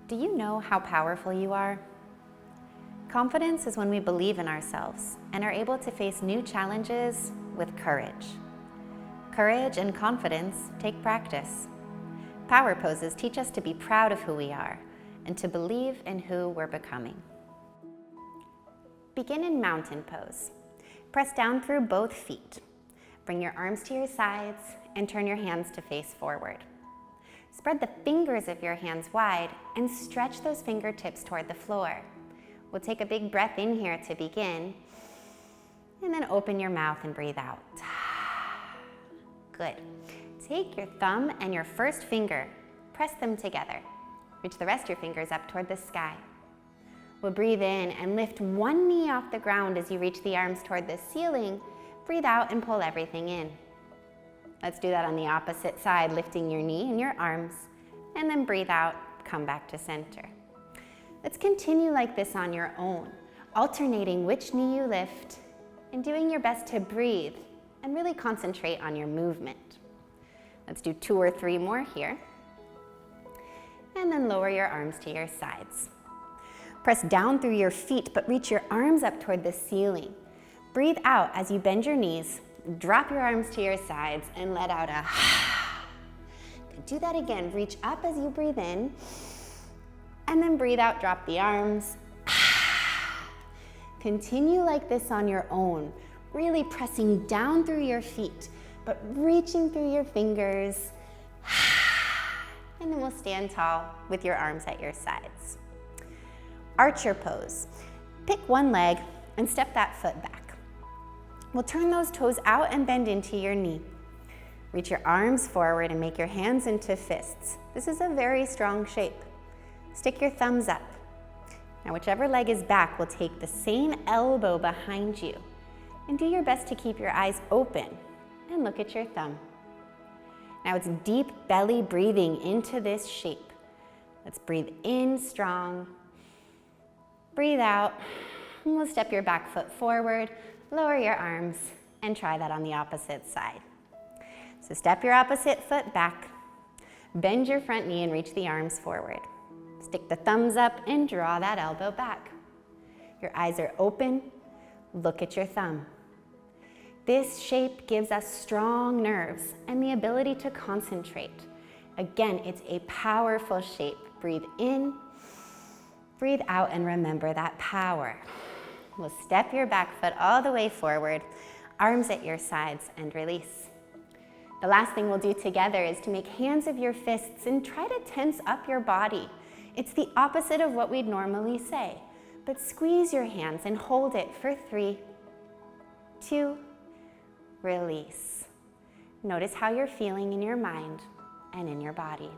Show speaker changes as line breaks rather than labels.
Do you know how powerful you are? Confidence is when we believe in ourselves and are able to face new challenges with courage. Courage and confidence take practice. Power poses teach us to be proud of who we are and to believe in who we're becoming. Begin in mountain pose. Press down through both feet. Bring your arms to your sides and turn your hands to face forward. Spread the fingers of your hands wide and stretch those fingertips toward the floor. We'll take a big breath in here to begin, and then open your mouth and breathe out. Good. Take your thumb and your first finger, press them together. Reach the rest of your fingers up toward the sky. We'll breathe in and lift one knee off the ground as you reach the arms toward the ceiling. Breathe out and pull everything in. Let's do that on the opposite side, lifting your knee and your arms, and then breathe out, come back to center. Let's continue like this on your own, alternating which knee you lift and doing your best to breathe and really concentrate on your movement. Let's do 2 or 3 more here. And then lower your arms to your sides. Press down through your feet, but reach your arms up toward the ceiling. Breathe out as you bend your knees, drop your arms to your sides, and let out a do that again. Reach up as you breathe in, and then breathe out, drop the arms. Continue like this on your own, really pressing down through your feet, but reaching through your fingers. And then we'll stand tall with your arms at your sides. Archer pose. Pick one leg and step that foot back. We'll turn those toes out and bend into your knee. Reach your arms forward and make your hands into fists. This is a very strong shape. Stick your thumbs up. Now whichever leg is back, we'll take the same elbow behind you and do your best to keep your eyes open and look at your thumb. Now it's deep belly breathing into this shape. Let's breathe in strong. Breathe out. And we'll step your back foot forward, lower your arms, and try that on the opposite side. So step your opposite foot back, bend your front knee and reach the arms forward. Stick the thumbs up and draw that elbow back. Your eyes are open, look at your thumb. This shape gives us strong nerves and the ability to concentrate. Again, it's a powerful shape. Breathe in, breathe out, and remember that power. We'll step your back foot all the way forward, arms at your sides, and release. The last thing we'll do together is to make hands of your fists and try to tense up your body. It's the opposite of what we'd normally say, but squeeze your hands and hold it for 3, 2, release. Notice how you're feeling in your mind and in your body.